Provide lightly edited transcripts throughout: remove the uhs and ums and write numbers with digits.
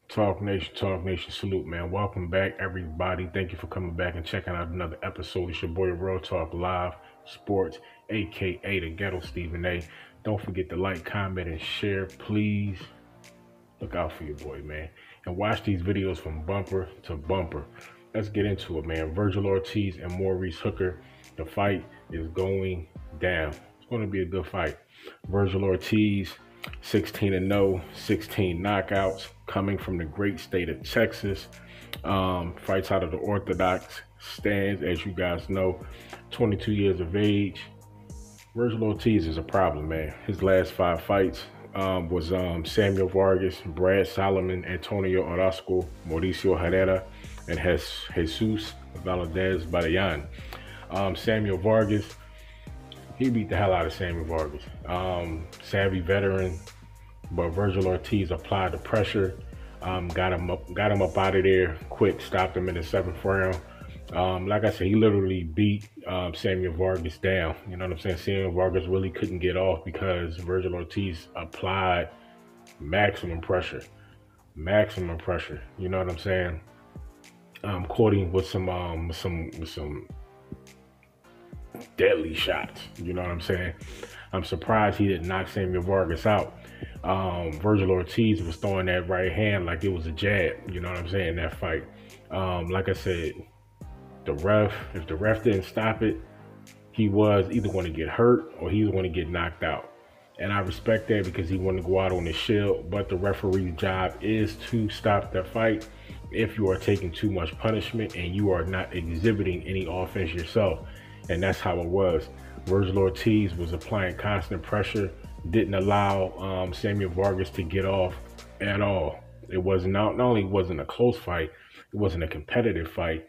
Talk Nation, salute, man. Welcome back, everybody. Thank you for coming back and checking out another episode. It's your boy, Real Talk Live Sports, aka the Ghetto Stephen A. Don't forget to like, comment, and share. Please look out for your boy, man. And watch these videos from bumper to bumper. Let's get into it, man. Virgil Ortiz and Maurice Hooker. The fight is going down. It's going to be a good fight. Virgil Ortiz, 16-0, 16 knockouts, coming from the great state of Texas. Fights out of the Orthodox stands, as you guys know. 22 years of age. Virgil Ortiz is a problem, man. His last 5 fights was Samuel Vargas, Brad Solomon, Antonio Orozco, Mauricio Herrera, and Jesus Valadez Badayan. Samuel Vargas, he beat the hell out of Samuel Vargas. Savvy veteran, but Virgil Ortiz applied the pressure, got him up out of there quick, stopped him in the 7th round. Like I said, he literally beat Samuel Vargas down. You know what I'm saying? Samuel Vargas really couldn't get off because Virgil Ortiz applied maximum pressure. You know what I'm saying? Caught him with some deadly shots. You know what I'm saying? I'm surprised he didn't knock Samuel Vargas out. Virgil Ortiz was throwing that right hand like it was a jab. You know what I'm saying? That fight. Like I said, if the ref didn't stop it, he was either going to get hurt or he was going to get knocked out. And I respect that because he wanted to go out on the shield. But the referee's job is to stop the fight if you are taking too much punishment and you are not exhibiting any offense yourself. And that's how it was. Virgil Ortiz was applying constant pressure, didn't allow Samuel Vargas to get off at all. It was not only wasn't a close fight, it wasn't a competitive fight,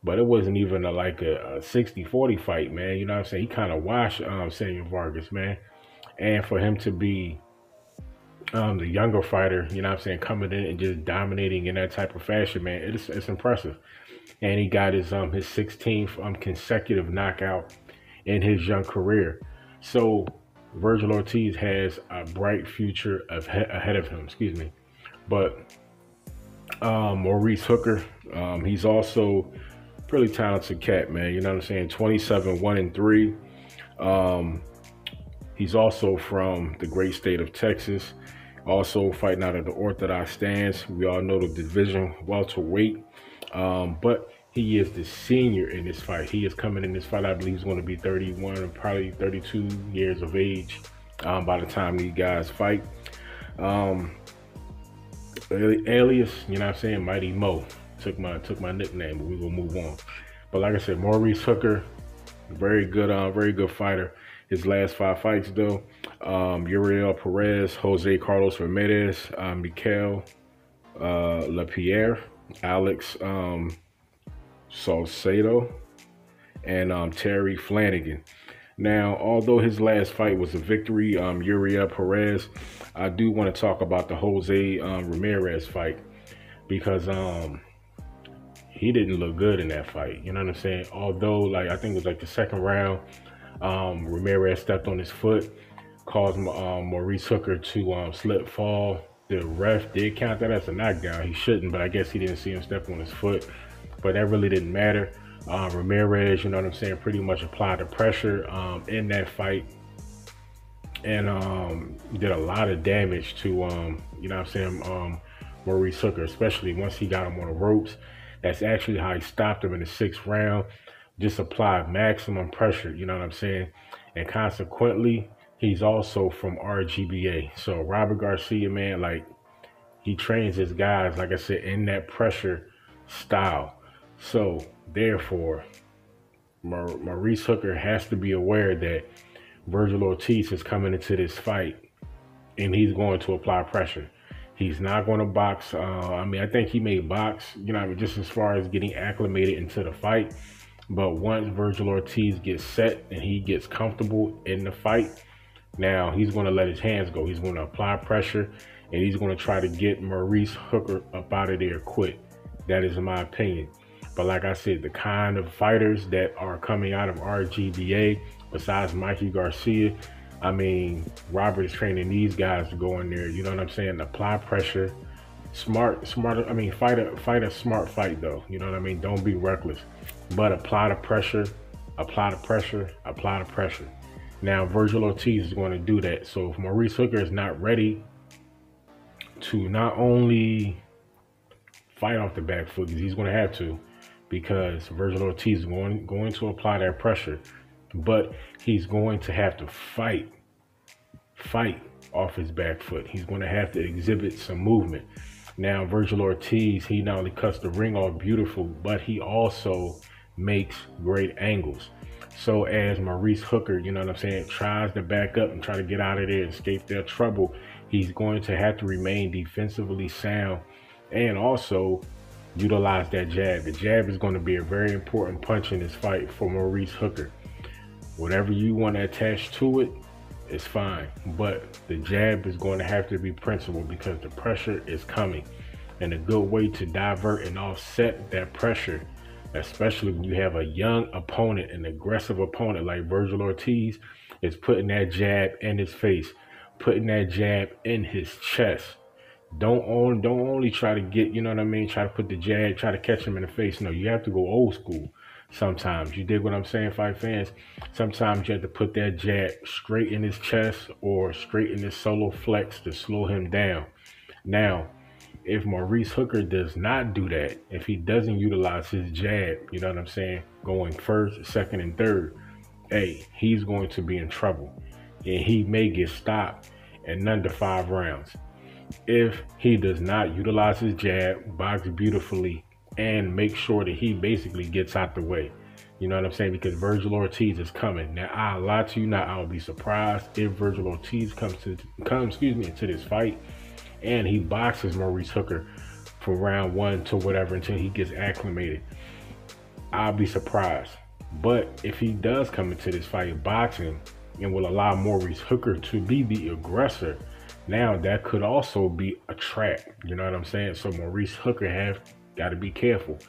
but it wasn't even a 60-40 fight, man. You know what I'm saying? He kind of washed Samuel Vargas, man. And for him to be the younger fighter, you know what I'm saying, coming in and just dominating in that type of fashion, man, it's impressive. And he got his 16th consecutive knockout in his young career. So Virgil Ortiz has a bright future ahead of him, excuse me. But Maurice Hooker, he's also pretty talented cat, man. You know what I'm saying? 27-1-3. He's also from the great state of Texas. Also fighting out of the Orthodox stance. We all know the division, welterweight. But he is the senior in this fight. He is coming in this fight, I believe he's going to be 31 or probably 32 years of age by the time these guys fight. Alias, you know what I'm saying, Mighty Mo. Took my nickname, but we will move on. But like I said, Maurice Hooker, very good fighter. His last 5 fights though, Uriel Perez, Jose Carlos Ramirez, Mikel Lapierre, Alex Salcedo, and Terry Flanagan. Now, although his last fight was a victory, Uriel Perez, I do want to talk about the Jose Ramirez fight because he didn't look good in that fight. You know what I'm saying? Although, I think it was the 2nd round, Ramirez stepped on his foot, caused Maurice Hooker to fall. The ref did count that as a knockdown. He shouldn't, but I guess he didn't see him step on his foot. But that really didn't matter. Ramirez, you know what I'm saying, pretty much applied the pressure in that fight and did a lot of damage to, you know what I'm saying, Maurice Hooker, especially once he got him on the ropes. That's actually how he stopped him in the 6th round. Just applied maximum pressure, you know what I'm saying? And consequently, he's also from RGBA. So Robert Garcia, man, he trains his guys, like I said, in that pressure style. So therefore, Maurice Hooker has to be aware that Virgil Ortiz is coming into this fight and he's going to apply pressure. He's not going to box. I think he may box, you know, just as far as getting acclimated into the fight. But once Virgil Ortiz gets set and he gets comfortable in the fight, now he's going to let his hands go. He's going to apply pressure and he's going to try to get Maurice Hooker up out of there quick. That is my opinion. But like I said, the kind of fighters that are coming out of RGBA, besides Mikey Garcia, I mean, Robert is training these guys to go in there, you know what I'm saying, apply pressure, Smart. I mean, fight a smart fight though. You know what I mean? Don't be reckless, but apply the pressure, apply the pressure, apply the pressure. Now, Virgil Ortiz is going to do that. So if Maurice Hooker is not ready to not only fight off the back foot, because he's going to have to, because Virgil Ortiz is going to apply that pressure, but he's going to have to fight off his back foot. He's going to have to exhibit some movement. Now, Virgil Ortiz, he not only cuts the ring off beautiful, but he also makes great angles. So as Maurice Hooker, you know what I'm saying, tries to back up and try to get out of there, escape their trouble, he's going to have to remain defensively sound and also utilize that jab. The jab is going to be a very important punch in this fight for Maurice Hooker. Whatever you want to attach to it, it's fine, but the jab is going to have to be principled because the pressure is coming. And a good way to divert and offset that pressure, especially when you have a young opponent, an aggressive opponent like Virgil Ortiz, is putting that jab in his face, putting that jab in his chest. Don't only try to get, you know what I mean, try to put the jab, try to catch him in the face. No, you have to go old school. Sometimes, you dig what I'm saying, fight fans? Sometimes you have to put that jab straight in his chest or straight in his solar flex to slow him down. Now, if Maurice Hooker does not do that, if he doesn't utilize his jab, you know what I'm saying, going first, second, and third, hey, he's going to be in trouble. And he may get stopped in under 5 rounds. If he does not utilize his jab, box beautifully, and make sure that he basically gets out the way. You know what I'm saying? Because Virgil Ortiz is coming. Now, I'll lie to you not, I'll be surprised if Virgil Ortiz comes into this fight and he boxes Maurice Hooker from round 1 to whatever until he gets acclimated. I'll be surprised. But if he does come into this fight boxing and will allow Maurice Hooker to be the aggressor, now that could also be a trap. You know what I'm saying? So Maurice Hooker have got to be careful.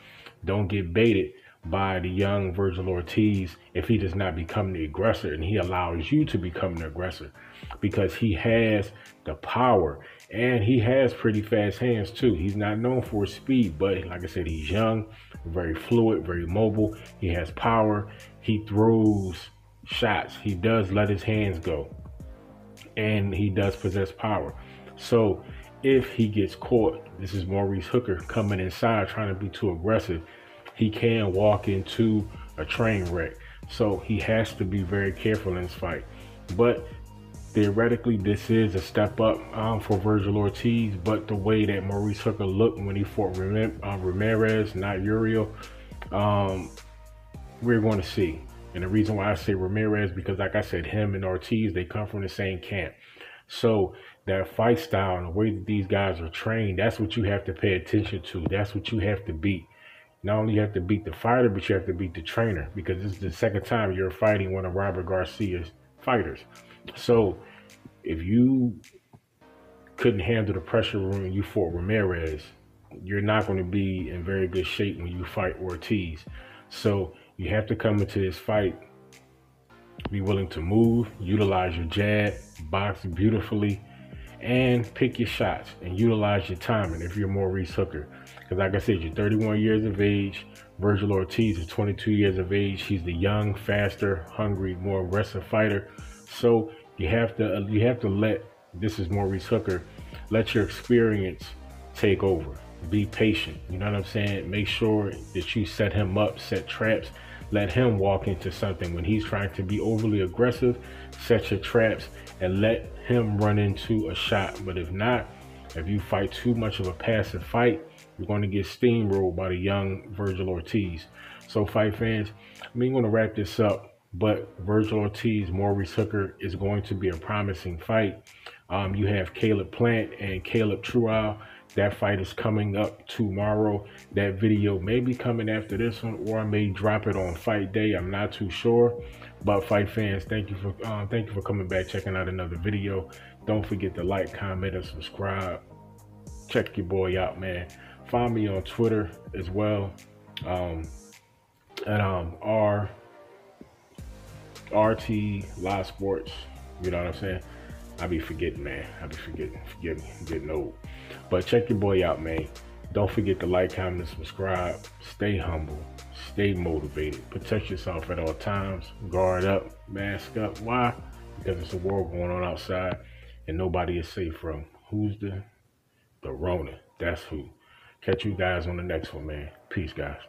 Don't get baited by the young Virgil Ortiz if he does not become the aggressor and he allows you to become the aggressor, because he has the power and he has pretty fast hands too. He's not known for his speed, but like I said, he's young, very fluid, very mobile. He has power. He throws shots. He does let his hands go, and he does possess power. So if he gets caught, this is Maurice Hooker coming inside trying to be too aggressive, he can walk into a train wreck. So he has to be very careful in this fight. But theoretically, this is a step up for Virgil Ortiz. But the way that Maurice Hooker looked when he fought Ramirez, not Uriel, we're going to see. And the reason why I say Ramirez, because like I said, him and Ortiz, they come from the same camp. So that fight style and the way that these guys are trained, that's what you have to pay attention to. That's what you have to beat. Not only you have to beat the fighter, but you have to beat the trainer, because this is the second time you're fighting one of Robert Garcia's fighters. So if you couldn't handle the pressure when you fought Ramirez, you're not going to be in very good shape when you fight Ortiz. So you have to come into this fight, be willing to move, utilize your jab, box beautifully, and pick your shots and utilize your timing if you're Maurice Hooker. Because like I said, you're 31 years of age. Virgil Ortiz is 22 years of age. He's the young, faster, hungry, more aggressive fighter. So you have to let, this is Maurice Hooker, let your experience take over. Be patient. You know what I'm saying? Make sure that you set him up, set traps. Let him walk into something when he's trying to be overly aggressive. Set your traps and let him run into a shot. But if not, if you fight too much of a passive fight, you're going to get steamrolled by the young Virgil Ortiz. So fight fans, I'm going to wrap this up. But Virgil Ortiz, Maurice Hooker is going to be a promising fight. You have Caleb Plant and Caleb Trual. That fight is coming up tomorrow. That video may be coming after this one, or I may drop it on fight day. I'm not too sure. But fight fans, thank you for coming back, checking out another video. Don't forget to like, comment, and subscribe. Check your boy out, man. Find me on Twitter as well. At RT Live Sports. You know what I'm saying? I be forgetting, man. I be forgetting. Forgive me. I'm getting old. But check your boy out, man. Don't forget to like, comment, and subscribe. Stay humble. Stay motivated. Protect yourself at all times. Guard up. Mask up. Why? Because it's a war going on outside and nobody is safe from. Who's the Rona? That's who. Catch you guys on the next one, man. Peace, guys.